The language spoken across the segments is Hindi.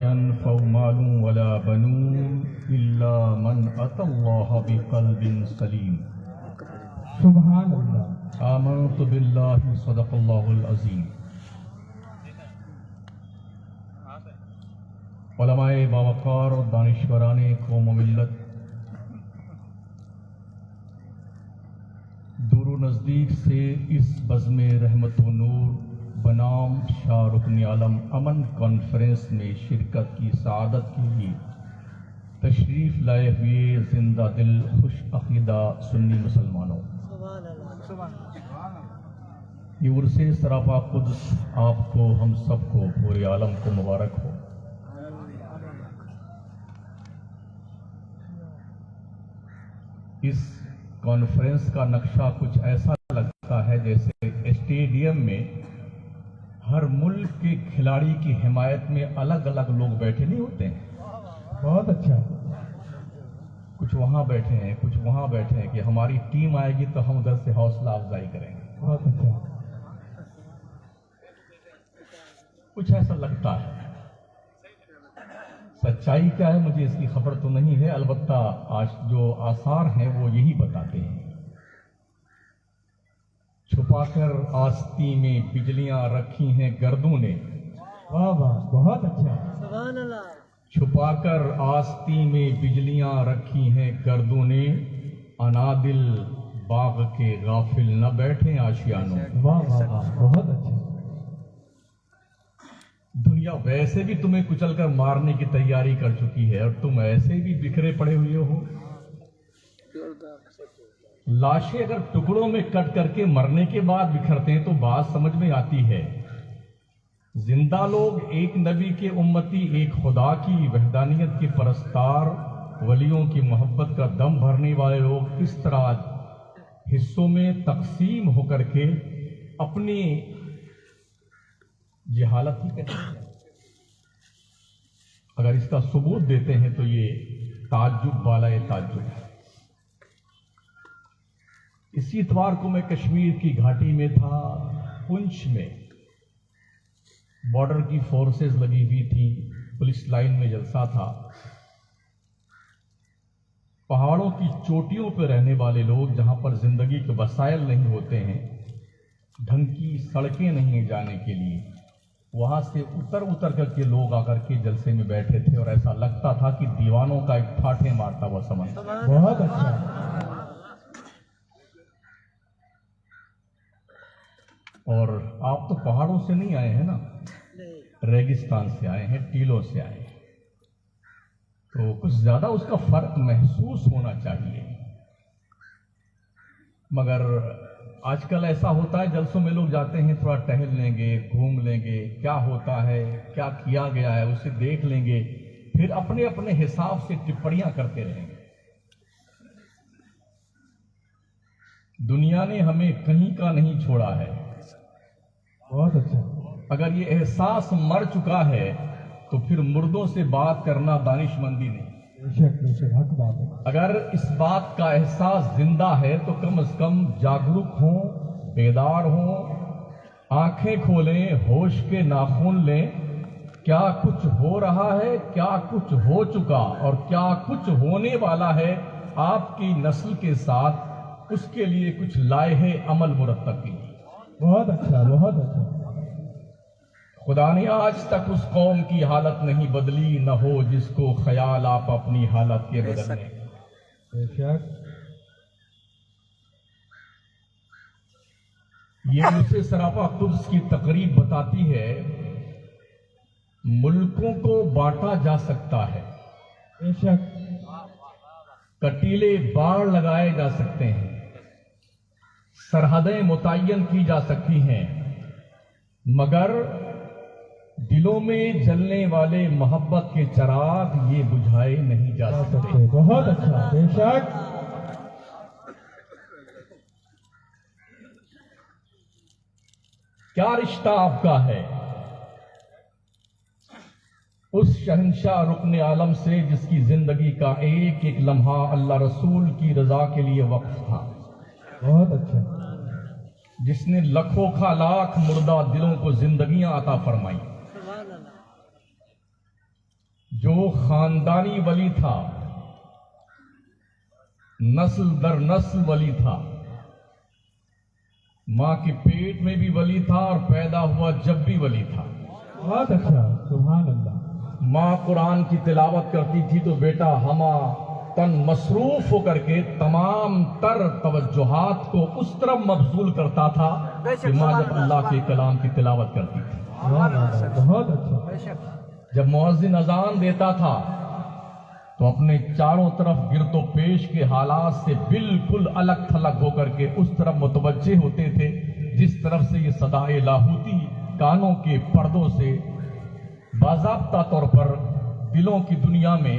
यनफ़उ मालुन वला बनून इल्ला मन अतल्लाह बिक़ल्बिन सलीम। सुभान अल्लाह। आमनतु बिल्लाहि सदक़ल्लाहुल अज़ीम। उलमाए बावक़ार और दानिशवराने कौम मिल्लत, दूर नज़दीक से इस बज़्म रहमत व नूर बनाम शाह रुकन आलम अमन कॉन्फ्रेंस में शिरकत की सआदत के लिए तशरीफ़ लाए हुए जिंदा दिल खुश अक़ीदा सुन्नी मुसलमानों, ये उर्से सरापा कुद्स आपको हम सबको पूरे आलम को मुबारक हो। इस कॉन्फ्रेंस का नक्शा कुछ ऐसा लगता है जैसे स्टेडियम में हर मुल्क के खिलाड़ी की हिमायत में अलग अलग लोग बैठे नहीं होते हैं। बहुत अच्छा। कुछ वहां बैठे हैं, कुछ वहां बैठे हैं कि हमारी टीम आएगी तो हम उधर से हौसला अफजाई करेंगे। बहुत अच्छा। कुछ ऐसा लगता है। सच्चाई क्या है मुझे इसकी खबर तो नहीं है, अलबत्ता आज जो आसार हैं वो यही बताते हैं। छुपाकर आस्ती में बिजलियां रखी हैं गर्दों ने। वाह वाह, बहुत अच्छा। सुभान अल्लाह। छुपाकर आस्ती में बिजलियां रखी हैं गर्दों ने, अनादिल बाग के गाफिल न बैठे आशियानों। वाह वाह वाह, बहुत अच्छा। दुनिया वैसे भी तुम्हें कुचलकर मारने की तैयारी कर चुकी है और तुम ऐसे भी बिखरे पड़े हुए हो। लाशें अगर टुकड़ों में कट करके मरने के बाद बिखरते हैं तो बात समझ में आती है। जिंदा लोग एक नबी के उम्मती, एक खुदा की वहदानियत के परस्तार, वलियों की मोहब्बत का दम भरने वाले लोग इस तरह हिस्सों में तकसीम होकर के अपनी जहालत ही कहते हैं। अगर इसका सबूत देते हैं तो ये ताज्जुब वाला ये ताज्जुब है। इसी इतवार को मैं कश्मीर की घाटी में था, पुंछ में बॉर्डर की फोर्सेस लगी हुई थी, पुलिस लाइन में जलसा था। पहाड़ों की चोटियों पर रहने वाले लोग, जहां पर जिंदगी के वसाइल नहीं होते हैं, ढंग की सड़कें नहीं हैं जाने के लिए, वहां से उतर करके लोग आकर के जलसे में बैठे थे और ऐसा लगता था कि दीवानों का एक ठाठे मारता हुआ समंदर। बहुत अच्छा। और आप तो पहाड़ों से नहीं आए हैं ना, रेगिस्तान से आए हैं, टीलों से आए हैं, तो कुछ ज्यादा उसका फर्क महसूस होना चाहिए। मगर आजकल ऐसा होता है, जलसों में लोग जाते हैं, थोड़ा टहल लेंगे, घूम लेंगे, क्या होता है, क्या किया गया है उसे देख लेंगे, फिर अपने अपने हिसाब से टिप्पणियां करते रहेंगे। दुनिया ने हमें कहीं का नहीं छोड़ा है। बहुत अच्छा। अगर ये एहसास मर चुका है तो फिर मुर्दों से बात करना दानिशमंदी नहीं। बेशक बेशक, हक बात है। अगर इस बात का एहसास जिंदा है तो कम से कम जागरूक हों, बेदार हों, आंखें खोलें, होश के नाखून लें। क्या कुछ हो रहा है, क्या कुछ हो चुका और क्या कुछ होने वाला है आपकी नस्ल के साथ, उसके लिए कुछ लाए अमल मुरत्तब कीजिए। बहुत अच्छा, बहुत अच्छा। खुदा ने आज तक उस कौम की हालत नहीं बदली, न हो जिसको ख्याल आप अपनी हालत के बदलने। बेशक। ये मुझसे सरापा कुद्स की तकरीब बताती है, मुल्कों को बांटा जा सकता है, बेशक। कटीले बाड़ लगाए जा सकते हैं, सरहदें मुतय्यन की जा सकती हैं, मगर दिलों में जलने वाले मोहब्बत के चिराग ये बुझाए नहीं जा सकते। बहुत अच्छा। बेशक। क्या रिश्ता आपका है उस शहंशाह रुकने आलम से जिसकी जिंदगी का एक एक लम्हा अल्लाह रसूल की रजा के लिए वक्फ था। बहुत अच्छा। जिसने लाखों का लाख मुर्दा दिलों को जिंदगियां अता फरमाई। जो खानदानी वली था, नस्ल दर नस्ल वली था, मां के पेट में भी वली था और पैदा हुआ जब भी वली था। बहुत अच्छा, सुभान अल्लाह। मां कुरान की तिलावत करती थी तो बेटा हमा तन मसरूफ होकर के तमाम तर तवज्जुहात को उस तरफ मबजूल करता था कि मां जब अल्लाह के कलाम की तिलावत करती थी। बहुत अच्छा। जब मुअज्जिन अजान देता था तो अपने चारों तरफ गिरदो पेश के हालात से बिल्कुल अलग थलग होकर के उस तरफ मुतवज्जे होते थे जिस तरफ से ये सदाए लाहूती कानों के पर्दों से बाज़ाब्ता तौर पर दिलों की दुनिया में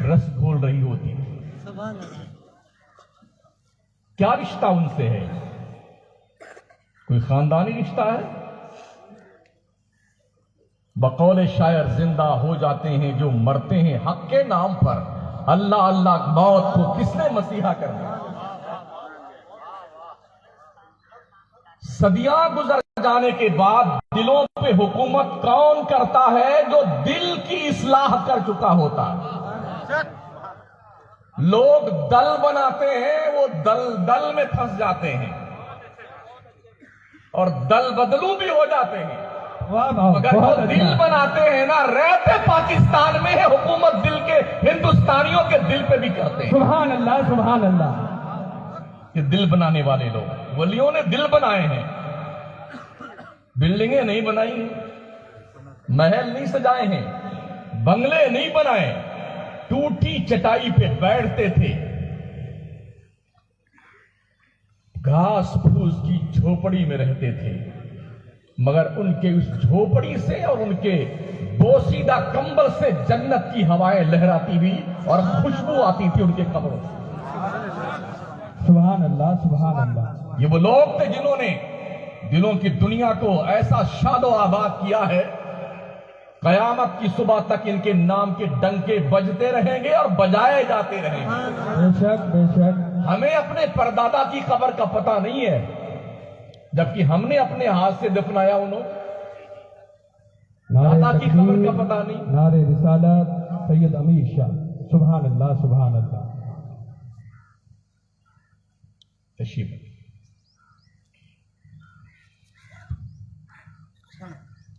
रस घोल रही होती थी। क्या रिश्ता उनसे है? कोई खानदानी रिश्ता है? बकौल शायर जिंदा हो जाते हैं जो मरते हैं हक के नाम पर। अल्लाह अल्लाह मौत को किसने मसीहा कर दिया? सदियां गुजर जाने के बाद दिलों पे हुकूमत कौन करता है? जो दिल की इस्लाह कर चुका होता है। लोग दल बनाते हैं, वो दल में फंस जाते हैं और दल बदलू भी हो जाते हैं। मगर वो दिल बनाते हैं ना, रहते पाकिस्तान में है हुकूमत, दिल के हिंदुस्तानियों के दिल पे भी करते हैं। सुभान अल्लाह, सुभान अल्लाह। ये दिल बनाने वाले लोग, वलियों ने दिल बनाए हैं, बिल्डिंगें नहीं बनाई हैं, महल नहीं सजाए हैं, बंगले नहीं बनाए, टूटी चटाई पे बैठते थे, घास फूस की झोपड़ी में रहते थे। मगर उनके उस झोपड़ी से और उनके बोसीदा कंबल से जन्नत की हवाएं लहराती हुई और खुशबू आती थी उनके कब्रों से। सुभान अल्लाह, सुभान अल्लाह। ये वो लोग थे जिन्होंने दिलों की दुनिया को ऐसा शादो आबाद किया है, कयामत की सुबह तक इनके नाम के डंके बजते रहेंगे और बजाए जाते रहेंगे। बेशक, बेशक। हमें अपने परदादा की कब्र का पता नहीं है, जबकि हमने अपने हाथ से दफनाया उन्होंने। दादा की कब्र का पता नहीं। नारे रिसालत सैयद अमीर शाह। सुभान अल्लाह, सुभान अल्लाह। तशरीफ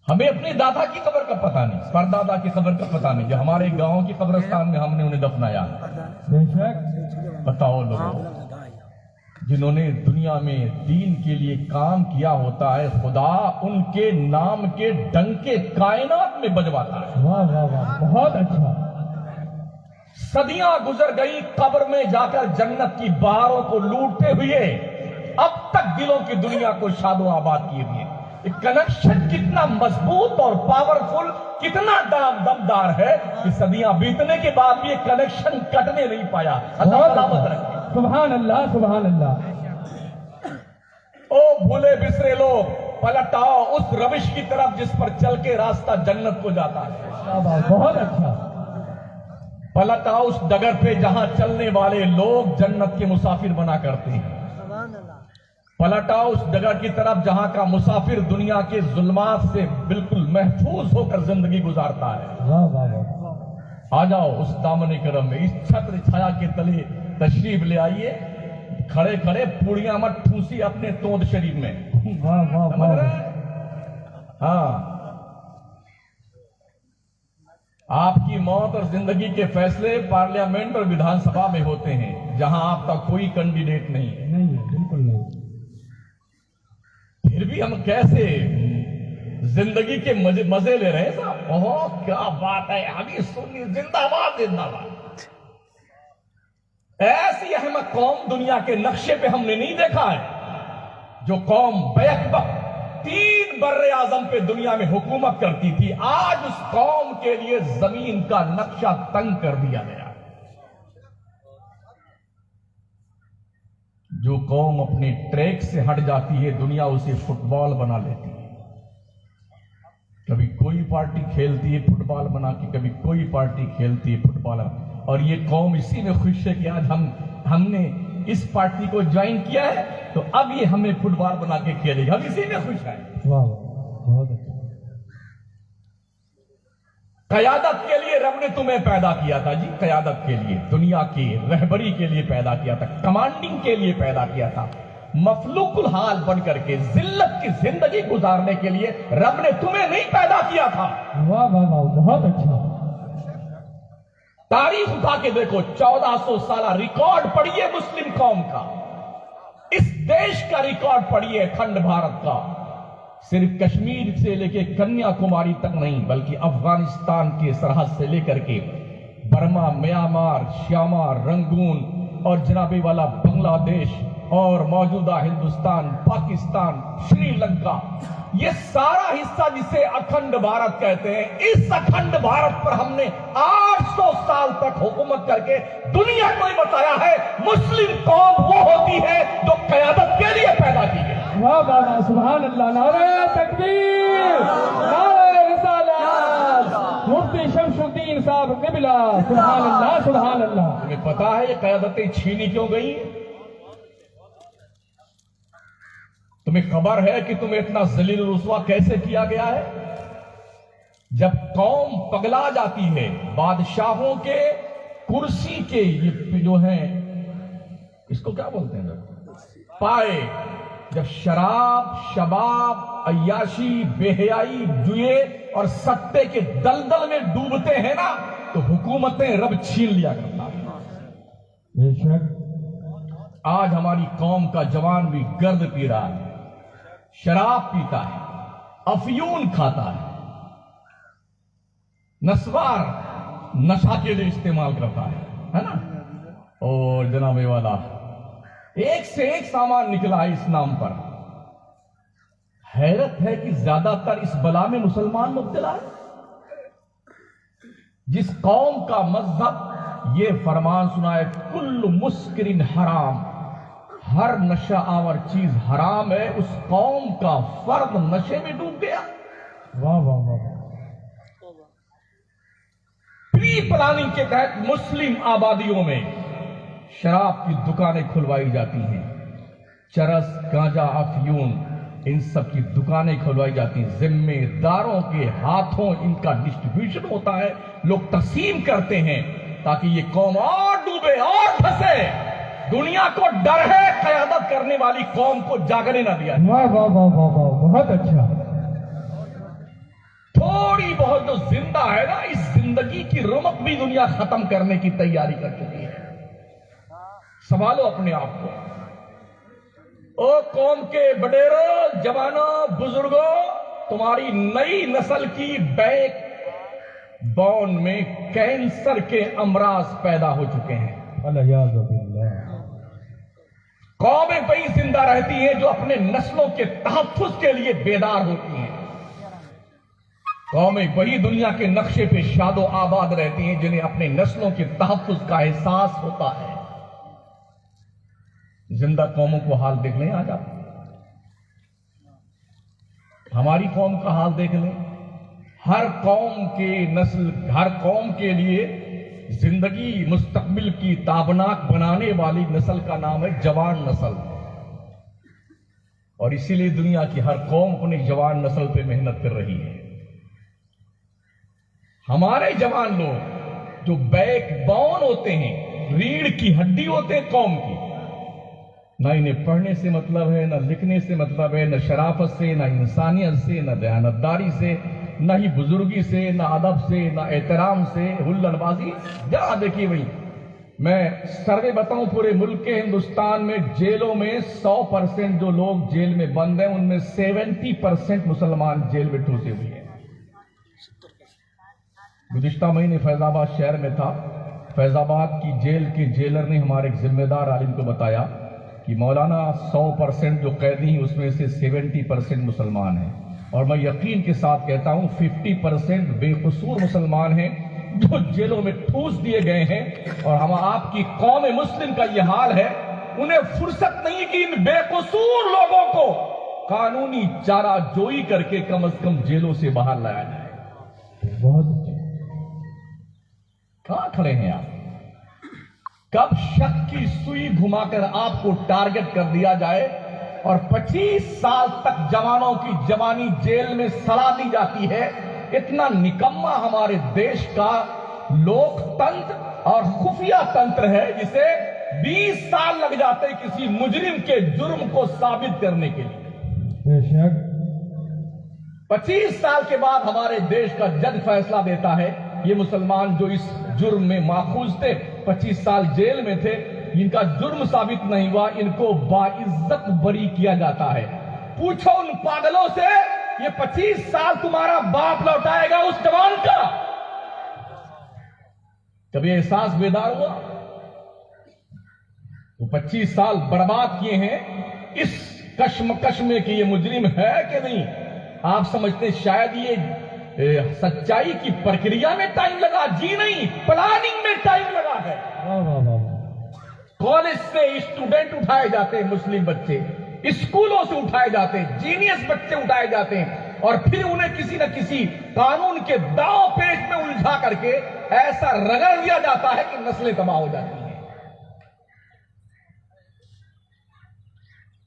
हमें अपने दादा की कब्र का पता नहीं, परदादा की कब्र का पता नहीं, जो हमारे गांव की कब्रिस्तान में हमने उन्हें दफनाया। बेशक। बताओ लोगों, जिन्होंने दुनिया में दीन के लिए काम किया होता है, खुदा उनके नाम के डंके कायनात में बजवाता है। वाह वाह वाह, बहुत अच्छा। सदियां गुजर गई, कब्र में जाकर जन्नत की बहारों को लूटते हुए अब तक दिलों की दुनिया को शादो आबाद किए हुए। कनेक्शन कितना मजबूत और पावरफुल, कितना दमदार है कि सदियां बीतने के बाद भी ये कनेक्शन कटने नहीं पाया। अल्लाह सलामत रखे। सुभान अल्लाह, सुभान अल्लाह। ओ भूले बिसरे लोग, पलट आओ उस रविश की तरफ जिस पर चल के रास्ता जन्नत को जाता है। बहुत अच्छा। पलट आओ उस डगर पे जहां चलने वाले लोग जन्नत के मुसाफिर बना करते हैं। पलट आओ उस जगह की तरफ जहां का मुसाफिर दुनिया के जुल्मात से बिल्कुल महफूज होकर जिंदगी गुजारता है। वाह वाह वाह। आ जाओ उस दामन करम में, इस छत्र छाया के तले तशरीफ ले आइए। खड़े खड़े पूड़ियां मत ठूसी अपने तोंद शरीर में। वाह वाह समझ वाह। रहे हैं? हाँ, आपकी मौत और जिंदगी के फैसले पार्लियामेंट और विधानसभा में होते हैं, जहां आपका कोई कैंडिडेट नहीं है। नहीं है, बिल्कुल नहीं। फिर भी हम कैसे जिंदगी के मजे ले रहे हैं साहब। ओह क्या बात है, अभी सुनिए, जिंदाबाद जिंदाबाद। ऐसी अहमद कौम दुनिया के नक्शे पे हमने नहीं देखा है, जो कौम बैक वक्त 3 बर्रे आजम पे दुनिया में हुकूमत करती थी। आज उस कौम के लिए जमीन का नक्शा तंग कर दिया गया। जो कौम अपने ट्रैक से हट जाती है, दुनिया उसे फुटबॉल बना लेती है। कभी कोई पार्टी खेलती है फुटबॉल बना के, कभी कोई पार्टी खेलती है फुटबॉल। और ये कौम इसी में खुश है कि आज हमने इस पार्टी को ज्वाइन किया है, तो अब ये हमें फुटबॉल बना के खेलेगी। हम इसी में खुश हैं। वाह, बहुत अच्छा। क़यादत के लिए रब ने तुम्हें पैदा किया था जी, क़यादत के लिए, दुनिया की रहबरी के लिए पैदा किया था, कमांडिंग के लिए पैदा किया था। मफलूकुल हाल बन करके जिल्लत की जिंदगी गुजारने के लिए रब ने तुम्हें नहीं पैदा किया था। वाह वाह वाह, बहुत अच्छा। तारीख उठा के देखो, 1400 साल रिकॉर्ड पढ़िए मुस्लिम कौम का, इस देश का रिकॉर्ड पढ़िए, अखंड भारत का। सिर्फ कश्मीर से लेके कन्याकुमारी तक नहीं, बल्कि अफगानिस्तान के सरहद से लेकर के बर्मा, म्यांमार, श्यामा, रंगून और जनाबे वाला बांग्लादेश और मौजूदा हिंदुस्तान, पाकिस्तान, श्रीलंका, ये सारा हिस्सा जिसे अखंड भारत कहते हैं, इस अखंड भारत पर हमने 800 साल तक हुकूमत करके दुनिया को ही बताया है मुस्लिम कौम वो होती है जो क़यादत के लिए पैदा की गई। वाह वाह वाह, सुभान अल्लाह, नारे तकबीर, नारे रिसालत, मुफ्ती शमसुद्दीन साहब क़िबला, सुभान अल्लाह सुभान अल्लाह। तुम्हें पता है ये क़यादतें छीनी क्यों गई? तुम्हें खबर है कि तुम्हें इतना जलील रुस्वा कैसे किया गया है? जब कौम पगला जाती है, बादशाहों के कुर्सी के ये जो है, इसको क्या बोलते हैं, पाए, जब शराब, शबाब, अय्याशी, बेहयाई, जुए और सत्ते के दलदल में डूबते हैं ना, तो हुकूमतें रब छीन लिया करता है। बेशक आज हमारी कौम का जवान भी गर्द पी रहा है, शराब पीता है, अफयून खाता है, नस्वार नशा के लिए इस्तेमाल करता है ना। और जनाबे वाला एक से एक सामान निकला है इस नाम पर। हैरत है कि ज्यादातर इस बला में मुसलमान मुब्तला है। जिस कौम का मजहब ये फरमान सुना है, कुल्लु मुस्किरिन हराम, हर नशा आवर चीज हराम है, उस कौम का फर्द नशे में डूब गया। वाह वाह वाह। प्री प्लानिंग के तहत मुस्लिम आबादियों में शराब की दुकानें खुलवाई जाती हैं, चरस, गांजा, अफयून, इन सब की दुकानें खुलवाई जाती हैं। जिम्मेदारों के हाथों इनका डिस्ट्रीब्यूशन होता है, लोग तकसीम करते हैं ताकि ये कौम और डूबे और फंसे। दुनिया को डर है, क़यादत करने वाली कौम को जागने ना दिया। वाह वाह वाह वाह वाह, बहुत अच्छा। थोड़ी बहुत जो जिंदा है ना, इस जिंदगी की रौनक भी दुनिया खत्म करने की तैयारी कर चुकी है। संभालो अपने आप को। ओ कौम के बडेरों, जवानों, बुजुर्गों, तुम्हारी नई नस्ल की बैक बोन में कैंसर के अमराज पैदा हो चुके हैं। कौमें वही जिंदा रहती हैं जो अपने नस्लों के तहफ्फुज़ के लिए बेदार होती हैं। कौमें वही दुनिया के नक्शे पे शादो आबाद रहती हैं जिन्हें अपने नस्लों के तहफ्फुज़ का एहसास होता है। जिंदा कौमों को हाल देख लें आज आप, हमारी कौम का हाल देख लें। हर कौम के नस्ल, हर कौम के लिए जिंदगी मुस्तकबिल की ताबनाक बनाने वाली नस्ल का नाम है जवान नस्ल। और इसीलिए दुनिया की हर कौम अपनी जवान नस्ल पे मेहनत कर रही है। हमारे जवान लोग जो बैकबोन होते हैं, रीढ़ की हड्डी होते हैं कौम की, ना इन्हें पढ़ने से मतलब है, ना लिखने से मतलब है, ना शराफत से, ना इंसानियत से, ना दयानतदारी से, ना ही बुजुर्गी से, ना अदब से, ना एहतराम से, हुल्लड़बाजी। जरा देखिए भाई, मैं सर्वे बताऊं, पूरे मुल्क के हिंदुस्तान में जेलों में 100% जो लोग जेल में बंद हैं, उनमें 70% मुसलमान जेल में ठूसे हुए हैं। गुज़िश्ता महीने फैजाबाद शहर में था। फैजाबाद की जेल के जेलर ने हमारे एक जिम्मेदार आलिम को बताया कि मौलाना 100% जो कैदी हैं उसमें से 70% मुसलमान हैं। और मैं यकीन के साथ कहता हूं 50% बेकसूर मुसलमान हैं जो जेलों में ठूस दिए गए हैं। और हम आपकी कौम मुस्लिम का यह हाल है, उन्हें फुर्सत नहीं कि इन बेकसूर लोगों को कानूनी चारा जोई करके कम से कम जेलों से बाहर लाया जाए। बहुत अच्छा। कहां खड़े हैं आप? कब शक की सुई घुमाकर आपको टारगेट कर दिया जाए और 25 साल तक जवानों की जवानी जेल में सड़ा दी जाती है, इतना निकम्मा हमारे देश का लोकतंत्र और खुफिया तंत्र है जिसे 20 साल लग जाते हैं किसी मुजरिम के जुर्म को साबित करने के लिए। बेशक 25 साल के बाद हमारे देश का जज फैसला देता है ये मुसलमान जो इस जुर्म में माखूज थे, 25 साल जेल में थे, इनका जुर्म साबित नहीं हुआ, इनको बाइज्जत बरी किया जाता है। पूछो उन पागलों से, ये 25 साल तुम्हारा बाप लौटाएगा उस जवान का? कभी एहसास बेदार हुआ? तो 25 साल बर्बाद किए हैं इस कश्मकश में कि ये मुजरिम है कि नहीं। आप समझते शायद ये सच्चाई की प्रक्रिया में टाइम लगा? जी नहीं, प्लानिंग में टाइम लगा है। कॉलेज से स्टूडेंट उठाए जाते हैं, मुस्लिम बच्चे स्कूलों से उठाए जाते हैं, जीनियस बच्चे उठाए जाते हैं और फिर उन्हें किसी न किसी कानून के दांव पेच में उलझा करके ऐसा रगड़ दिया जाता है कि नस्लें तबाह हो जाती हैं।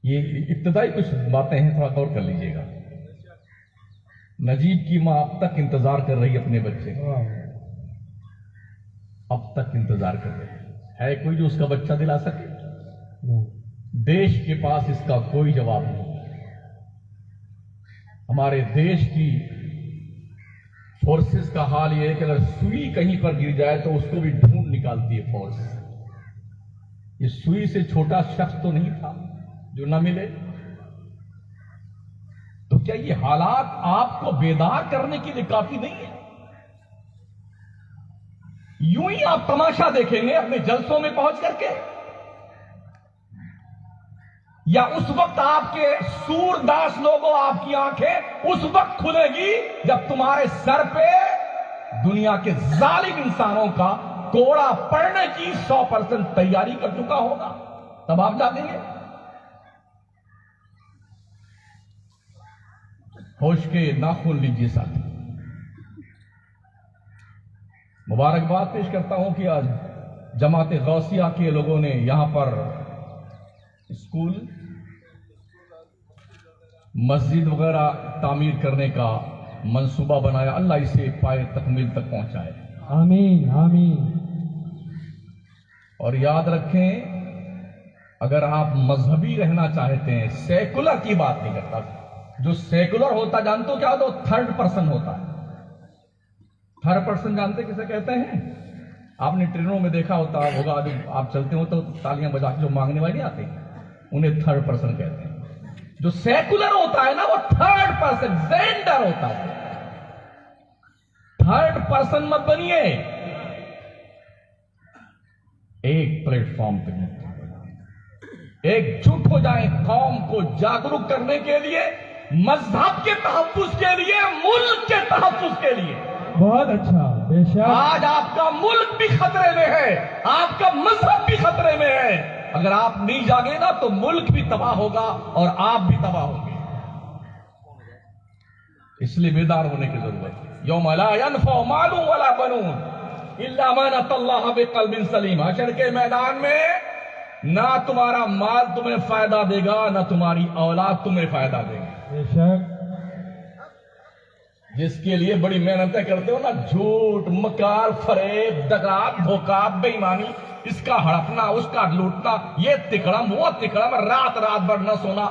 ये इब्तदाई कुछ बातें हैं, थोड़ा गौर कर लीजिएगा। नजीब की मां अब तक इंतजार कर रही है अपने बच्चे का, अब तक इंतजार कर रही है कोई जो उसका बच्चा दिला सके? देश के पास इसका कोई जवाब नहीं। हमारे देश की फोर्सेस का हाल यह है कि अगर सुई कहीं पर गिर जाए तो उसको भी ढूंढ निकालती है फोर्स। ये सुई से छोटा शख्स तो नहीं था जो न मिले। तो क्या ये हालात आपको बेदार करने के लिए काफी नहीं है? यूं ही आप तमाशा देखेंगे अपने जलसों में पहुंच करके, या उस वक्त आपके सूरदास लोगों, आपकी आंखें उस वक्त खुलेगी जब तुम्हारे सर पे दुनिया के जालिम इंसानों का कोड़ा पड़ने की 100% तैयारी कर चुका होगा, तब आप जानेंगे। होश के नाखून लीजिए साथी। मुबारकबाद पेश करता हूं कि आज जमात गौसिया के लोगों ने यहां पर स्कूल, मस्जिद वगैरह तामीर करने का मंसूबा बनाया। अल्लाह इसे पाए तकमील तक पहुंचाए, आमीन आमीन। और याद रखें, अगर आप मजहबी रहना चाहते हैं, सेकुलर की बात नहीं करता, जो सेकुलर होता जानते हो क्या होता? तो थर्ड पर्सन होता है। थर्ड पर्सन जानते किसे कहते हैं? आपने ट्रेनों में देखा होगा, जब आप चलते हो तो तालियां बजा के जो मांगने वाले आते हैं, उन्हें थर्ड पर्सन कहते हैं। जो सेकुलर होता है ना, वो थर्ड पर्सन जेंडर होता है। थर्ड पर्सन मत बनिए, एक प्लेटफॉर्म पे एकजुट हो जाए कौम को जागरूक करने के लिए, मजहब के तहफ्फुज के लिए, मुल्क के तहफ्फुज के लिए। बहुत अच्छा, बेशक। आज आपका मुल्क भी खतरे में है, आपका मजहब भी खतरे में है। अगर आप नहीं जागे ना तो मुल्क भी तबाह होगा और आप भी तबाह होंगे। इसलिए बेदार होने की जरूरत है। यौम ला यनफ़उ मालुन वला बनून इल्ला मन अतल्लाह बिक़ल्बिन सलीम। हशर के मैदान में ना तुम्हारा माल तुम्हें फायदा देगा, ना तुम्हारी औलाद तुम्हें फायदा देगी। बेशक। जिसके लिए बड़ी मेहनतें करते हो ना, झूठ, मकार, फरेब, दगा, धोखा, बेईमानी, इसका हड़पना, उसका लूटना, ये तिकड़म, वो तिकड़म, रात रात भर न सोना,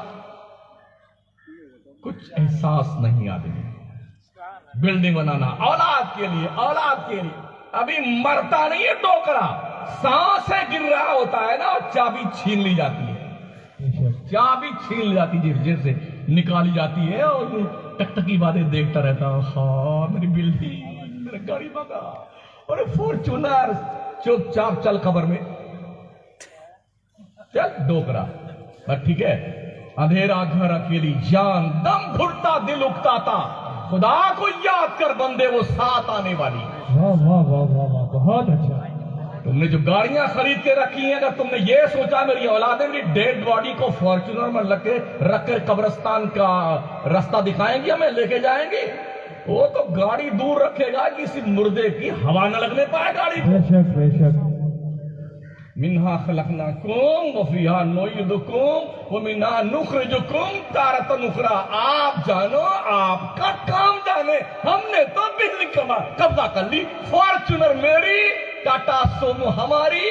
कुछ एहसास नहीं आदमी। बिल्डिंग बनाना औलाद के लिए, औलाद के लिए। अभी मरता नहीं है टोकरा, सांसें गिर रहा होता है ना, चाबी छीन ली जाती है, चाबी छीन ली जाती है, जेब से निकाली जाती है और टकटकी बातें देखता रहता। हाँ मेरी बिल्डिंग, मेरा गाड़ी मंगा, और फॉर्चूनर, चुपचाप चल खबर में चल डोकरा। बस ठीक है, अंधेरा घर अकेली जान, दम घुटता दिल उकताता, खुदा को याद कर बंदे वो साथ आने वाली। वाह वाह वाह वाह वाह, बहुत अच्छा। तुमने जो गाड़ियां खरीद के रखी हैं, अगर तुमने ये सोचा मेरी औलादें मेरी डेड बॉडी को फॉर्च्यूनर में रख कर कब्रिस्तान का रास्ता दिखाएंगी, हमें लेके जाएंगी, वो तो गाड़ी दूर रखेगा कि किसी मुर्दे की हवा न लगने पाए गाड़ी। बेशक बेशक। मिन्हा खलकनाकुम व फीहा नुईदुकुम व मिन्हा नुखरिजुकुम तारतन उखरा। आप जानो, आपका काम जाने, हमने तो बिजली कब्जा कर ली। फॉर्च्यूनर मेरी, टाटा सोमो हमारी,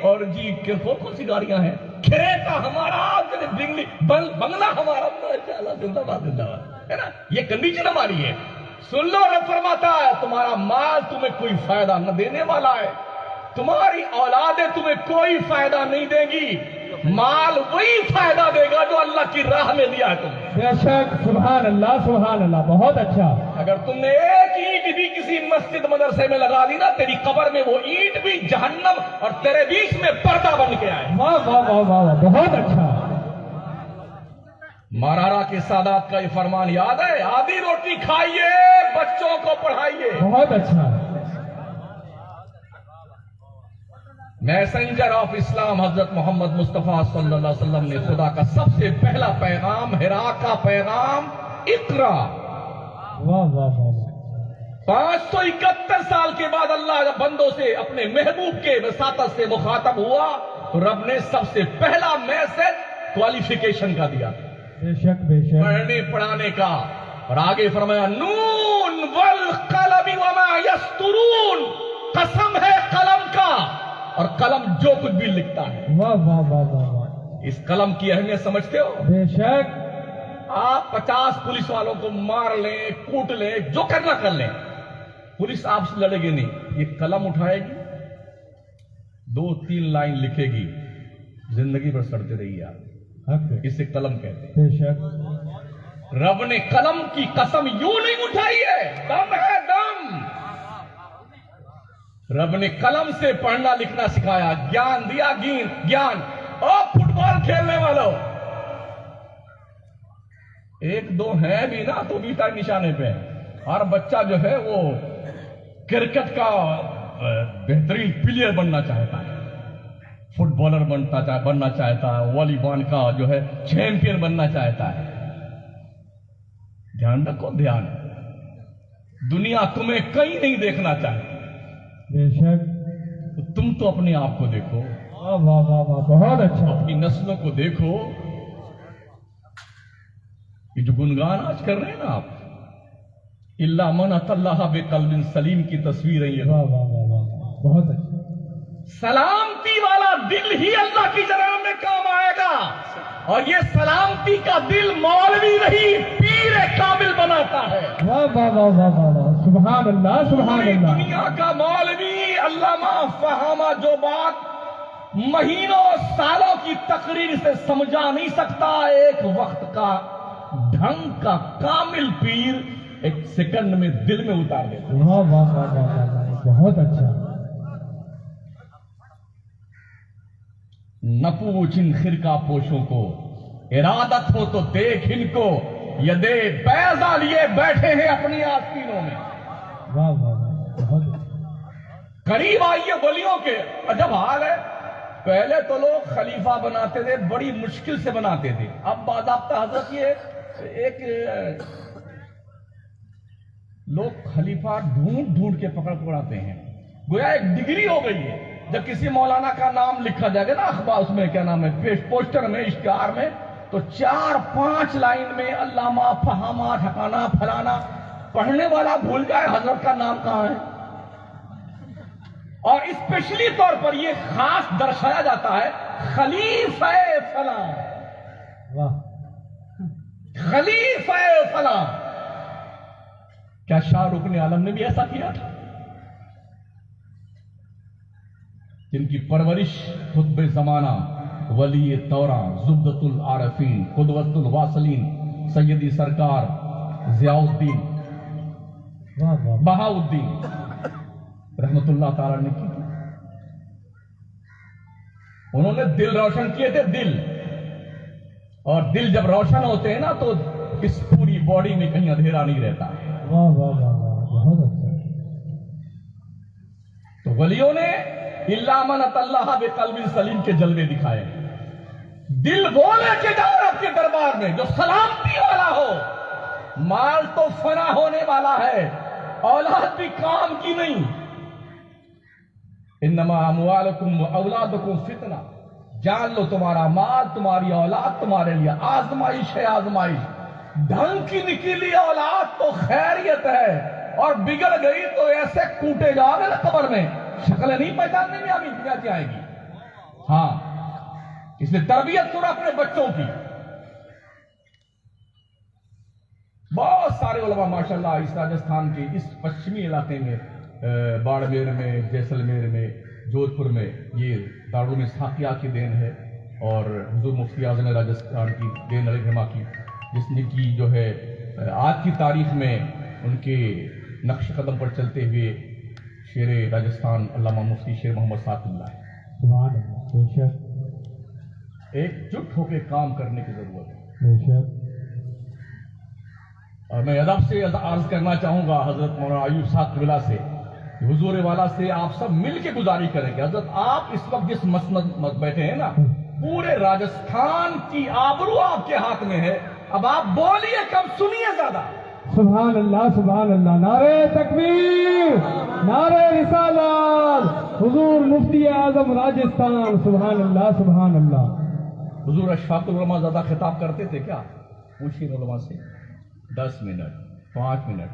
और जी के कौन सी गाड़ियां हैं, खेता हमारा, बिजली बंगला हमारा। माशाअल्लाह, जिंदाबाद जिंदाबाद, है ना। ये कंडीशन हमारी है। सुन लो, रब फरमाता है तुम्हारा माल तुम्हें कोई फायदा न देने वाला है, तुम्हारी औलादें तुम्हें कोई फायदा नहीं देगी। माल वही फायदा देगा जो अल्लाह की राह में दिया है तुमने। बेशक, सुभान अल्लाह, बहुत अच्छा। अगर तुमने एक ईंट भी किसी मस्जिद मदरसे में लगा दी ना, तेरी कब्र में वो ईंट भी जहन्नम और तेरे बीच में पर्दा बन के आए। वाह वाह वाह वाह वाह, बहुत अच्छा। मरारा के सादात का ये फरमान याद है, आधी रोटी खाइए, बच्चों को पढ़ाइए। बहुत अच्छा। मैसेंजर ऑफ इस्लाम हजरत मोहम्मद मुस्तफा सल्लल्लाहु अलैहि वसल्लम ने खुदा का सबसे पहला पैगाम, हिरा का पैगाम, इकरा। वाह वाह वाह। 571 साल के बाद अल्लाह बंदों से अपने महबूब के वसातत से मुखातब हुआ तो रब ने सबसे पहला मैसेज क्वालिफिकेशन का दिया, बेशक बेशक, पढ़ने पढ़ाने का। और आगे फरमाया, नून वल कलमी वमा यस्तुरून, कसम है कलम का, और कलम जो कुछ भी लिखता है। वाह वाह वाह वाह वाह। इस कलम की अहमियत समझते हो? बेशक। आप 50 पुलिस वालों को मार लें, कूट लें, जो करना कर लें, पुलिस आपसे लड़ेगी नहीं। ये कलम उठाएगी, 2-3 लाइन लिखेगी, जिंदगी भर सड़ते रहिए आप। इसे कलम कहते हैं। बेशक। रब ने कलम की कसम यूं नहीं उठाई है, दम है दम। रब ने कलम से पढ़ना लिखना सिखाया, ज्ञान दिया, ज्ञान। और फुटबॉल खेलने वालों, 1-2 हैं भी ना तो बीटा निशाने पे। हर बच्चा जो है वो क्रिकेट का बेहतरीन प्लेयर बनना चाहता है, फुटबॉलर बनना चाहता है, वॉलीबॉल का जो है चैंपियन बनना चाहता है। ध्यान रखो, ध्यान। दुनिया तुम्हें कहीं नहीं देखना चाहती। बेशक। तो तुम तो अपने आप को देखो। वाह वाह वाह वाह, बहुत अच्छा। अपनी नस्लों को देखो। ये जो गुनगान आज कर रहे हैं ना आप, इल्ला मन अतल्लाह बिक़ल्बिन सलीम की तस्वीर है ये। वाह वाह वाह वाह, बहुत अच्छा। सलामती वाला दिल ही अल्लाह की जनाब में काम आएगा। और ये सलामती का दिल मौलवी नहीं, पीर कामिल बनाता है। वाह वाह वाह वाह वाह वाह, सुभान अल्लाह, सुभान अल्लाह। दुनिया का मौलवी अल्लामा फहामा जो बात महीनों सालों की तकरीर से समझा नहीं सकता, एक वक्त का ढंग का कामिल पीर 1 सेकंड में दिल में उतार देता। वाह वाह वाह वाह वाह, बहुत अच्छा। न पूछ इन खिरका पोशों को, इरादत हो तो देख इनको, यदे बैजा लिए बैठे हैं अपनी आस्तीनों में। वाह वाह वाह, बहुत अच्छा। करीब आइए वलियों के। अजब हाल है, पहले तो लोग खलीफा बनाते थे, बड़ी मुश्किल से बनाते थे। अब बाज़ाब्ता हजरत ये एक लोग खलीफा ढूंढ ढूंढ के पकड़ाते हैं, गोया एक डिग्री हो गई है। जब किसी मौलाना का नाम लिखा जाएगा ना अखबार, उसमें क्या नाम है, पोस्टर में, इश्तिहार में, तो 4-5 लाइन में अल्लामा फहामा ठकाना फलाना, पढ़ने वाला भूल जाए हजरत का नाम कहां है। और स्पेशली तौर पर यह खास दर्शाया जाता है, खलीफा फला, वाह, खलीफा फला। क्या शाहरुख ने आलम ने भी ऐसा किया था? जिनकी परवरिश खुतबे जमाना, वली तौरा, जुब्दतुल आरफीन, कुदवतुल वासलीन, सैयदी सरकार ज़ियाउद्दीन बहाउद्दीन रहमतुल्लाह ताला ने की। उन्होंने दिल रोशन किए थे, दिल। और दिल जब रोशन होते हैं ना तो इस पूरी बॉडी में कहीं अंधेरा नहीं रहता। वाह वाह वाह वाह, बहुत अच्छा। तो वलियों ने इल्ला मन अतल्लाह बिक़ल्बिन सलीम के जलवे दिखाए। दिल वो लेके जाओ आपके दरबार में जो सलामती वाला हो। माल तो फना होने वाला है, औलाद भी काम की नहीं। इन्नमा अमवालुकुम व औलादुकुम फितना, जान लो तुम्हारा माल तुम्हारी औलाद तुम्हारे लिए आजमाइश है, आजमाइश। ढंग की निकली औलाद तो खैरियत है, और बिगड़ गई तो ऐसे कूटे जाओगे ना कब्र में, शक्ल नहीं पहचानने में आगे आएगी। हाँ, इसलिए तरबियत करो अपने बच्चों की। बहुत सारे उलमा माशाल्लाह इस राजस्थान के इस पश्चिमी इलाके में, बाड़मेर में, जैसलमेर में, जोधपुर में, ये दारुल इस्हाकिया की देन है और हुजूर मुफ्ती आज़म राजस्थान की देन रहमा की, जिसने की जो है आज की तारीख में उनके नक्श कदम पर चलते हुए शेर राजस्थान अल्लामा मुफ्ती शेर मोहम्मद सादुल्लाह है। एकजुट होकर काम करने की जरूरत है। और मैं अदब से अर्ज करना चाहूंगा हजरत मौलाना अयूब साहब क़िबला से, हुजूर वाला से आप सब मिल के गुजारिश करेंगे। हजरत आप इस वक्त जिस मसनद में बैठे हैं ना, पूरे राजस्थान की आबरू आपके हाथ में है। अब आप बोलिए कम, सुनिए ज्यादा। सुभान अल्लाह, सुभान अल्लाह। नारे तकबीर, नारे रिसालत, हुजूर मुफ्ती आजम राजस्थान। सुभान अल्लाह, सुभान अल्लाह। हुजूर अशफाकुल उलमा ज़्यादा खिताब करते थे क्या? पूछिए उलमा से। 10 मिनट, 5 मिनट।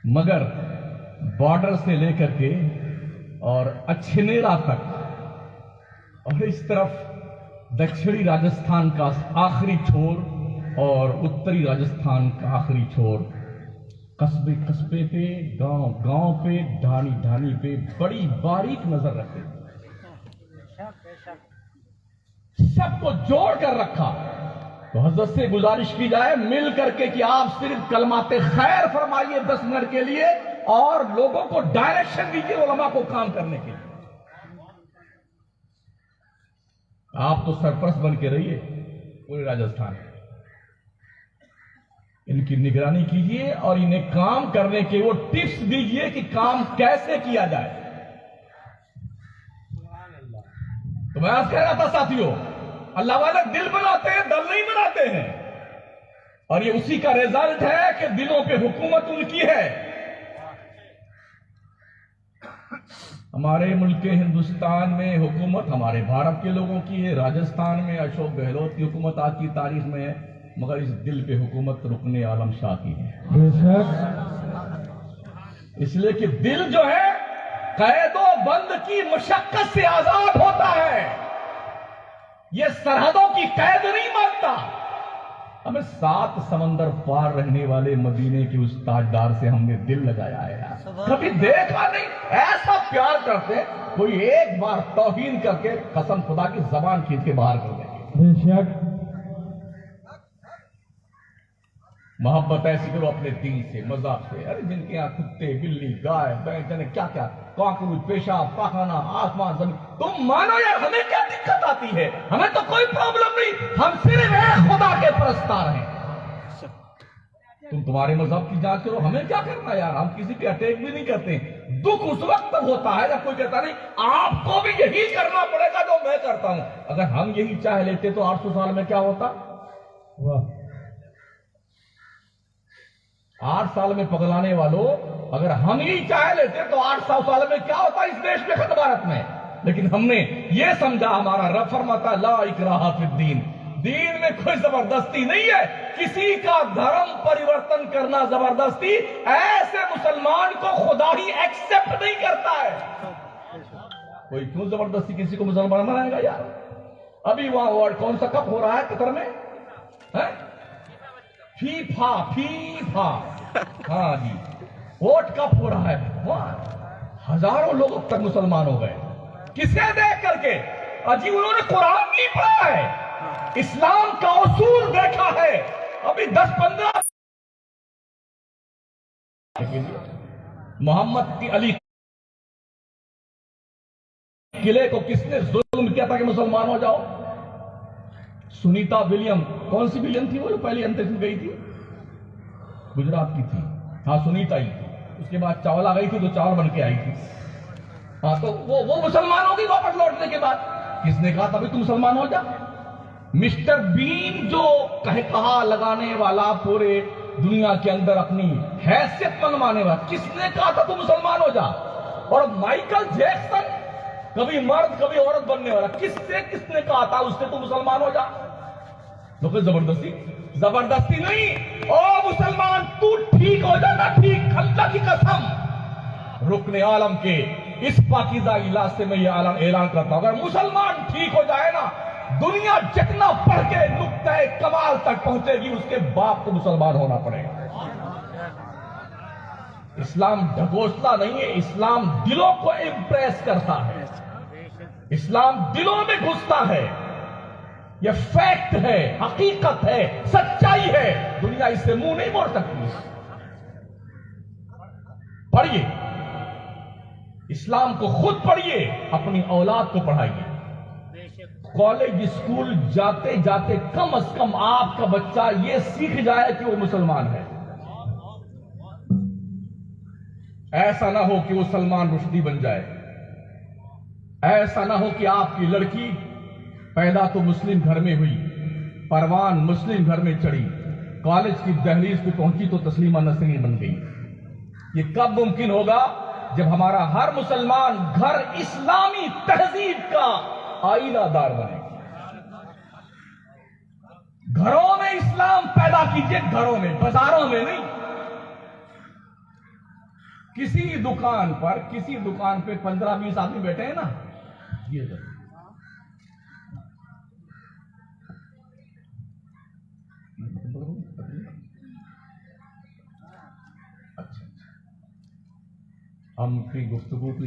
मगर बॉर्डर से लेकर के और अछनेरा तक और इस तरफ दक्षिणी राजस्थान का आखिरी छोर और उत्तरी राजस्थान का आखिरी छोर, कस्बे कस्बे पे, गांव गांव पे, ढानी ढानी पे बड़ी बारीक नजर रखते, सबको जोड़ कर रखा। तो हजरत से गुजारिश की जाए मिल करके कि आप सिर्फ कलमाते खैर फरमाइए 10 मिनट के लिए और लोगों को डायरेक्शन दीजिए उलमा को काम करने के लिए। आप तो सरपरस्त बन के रहिए पूरे राजस्थान में, इनकी निगरानी कीजिए और इन्हें काम करने के वो टिप्स दीजिए कि काम कैसे किया जाए। तो मैं आज कह रहा था साथियों, अल्लाह वाले दिल बनाते हैं, दल नहीं बनाते हैं, और ये उसी का रिजल्ट है कि दिलों पे हुकूमत उनकी है। हमारे मुल्क हिंदुस्तान में हुकूमत हमारे भारत के लोगों की है, राजस्थान में अशोक गहलोत की हुकूमत आज की तारीख में है, मगर इस दिल पे हुकूमत रुकने आलम शाह की है। इसलिए कि दिल जो है कैदो बंद की मशक्कत से आजाद होता है, ये सरहदों की कैद नहीं मानता। हमें 7 समंदर पार रहने वाले मदीने के उस ताजदार से हमने दिल लगाया है यार, कभी देखा नहीं ऐसा प्यार करते। कोई एक बार तौहीन करके कसम खुदा की जबान खींच के बाहर कर देंगे। मोहब्बत ऐसी करो अपने दीन से, मजाक से। अरे जिनके यहाँ कुत्ते, बिल्ली, गाय, बैल, जाने क्या क्या, काकरूच, पेशाब, पाखाना, आसमान, जमीन, तुम मानो यार हमें क्या दिक्कत आती है? हमें तो कोई प्रॉब्लम नहीं, हम सिर्फ एक खुदा के परस्तार हैं। तुम तुम्हारे मजहब की जांच करो, हमें क्या करना यार, हम किसी पे अटैक भी नहीं करते। दुख उस वक्त तक होता है जब कोई कहता नहीं आपको भी यही करना पड़ेगा जो मैं करता हूं। अगर हम यही चाह लेते तो 800 साल में क्या होता? 8 साल में पगलाने वालों, अगर हम ही चाह लेते तो 800 साल में क्या होता इस देश में, खुद भारत में। लेकिन हमने ये समझा, हमारा रब फरमाता ला इकराहा फिद्दीन, दीन में कोई जबरदस्ती नहीं है। किसी का धर्म परिवर्तन करना जबरदस्ती, ऐसे मुसलमान को खुदा ही एक्सेप्ट नहीं करता है। कोई क्यों जबरदस्ती किसी को मुसलमान बनाएगा यार? अभी वहां वर्ल्ड कौन सा कप हो रहा है कतर में, है? फीफा, फीफा, हाँ जी, वोट कप हो रहा है। वहां हजारों लोग अब तक मुसलमान हो गए, किसे देख करके? अजी उन्होंने कुरान नहीं पढ़ा है, इस्लाम का उसूल देखा है। अभी 10-15 मोहम्मद की अली किले को किसने जुल्म किया था कि मुसलमान हो जाओ? सुनीता विलियम, कौन सी विलियम थी वो जो पहले अंतरिक्ष में गई थी? गुजरात की थी, हाँ सुनीता ही थी। उसके बाद चावला गई थी तो चावल बन के आई थी। हाँ तो वो मुसलमान हो गई वापस लौटने के बाद। किसने कहा तभी तुम मुसलमान हो जा? मिस्टर बीन जो कहा लगाने वाला पूरे दुनिया के अंदर अपनी हैसियत मनवाने वाला। किसने कहा था तू मुसलमान हो जा? और माइकल जैक्सन कभी मर्द कभी औरत बनने वाला, किसने कहा था उससे तू मुसलमान हो जा? तो फिर जबरदस्ती नहीं। ओ मुसलमान तू ठीक हो जाना, ठीक, अल्लाह की कसम। रुकने आलम के इस पाकीज़ा इलाज से मैं ये ऐलान करता हूं, अगर मुसलमान ठीक हो जाए ना, दुनिया जितना पढ़ के नुक्ते कमाल तक पहुंचेगी, उसके बाप को मुसलमान होना पड़ेगा। इस्लाम ढकोसला नहीं है, इस्लाम दिलों को इंप्रेस करता है, इस्लाम दिलों में घुसता है। यह फैक्ट है, हकीकत है, सच्चाई है, दुनिया इससे मुंह नहीं मोड़ सकती। पढ़िए, इस्लाम को खुद पढ़िए, अपनी औलाद को पढ़ाइए। कॉलेज स्कूल जाते जाते कम से कम आपका बच्चा यह सीख जाए कि वो मुसलमान है। ऐसा ना हो कि वो सलमान रुश्दी बन जाए, ऐसा ना हो कि आपकी लड़की पैदा तो मुस्लिम घर में हुई, परवान मुस्लिम घर में चढ़ी, कॉलेज की दहलीज पे पहुंची तो तस्लीमा नसरीन बन गई। ये कब मुमकिन होगा? जब हमारा हर मुसलमान घर इस्लामी तहजीब का आईनादार बने। घरों में इस्लाम पैदा कीजिए, घरों में, बाजारों में नहीं। किसी दुकान पे 15-20 आदमी बैठे हैं ना, ये अच्छा, हम की गुफ्तगू तो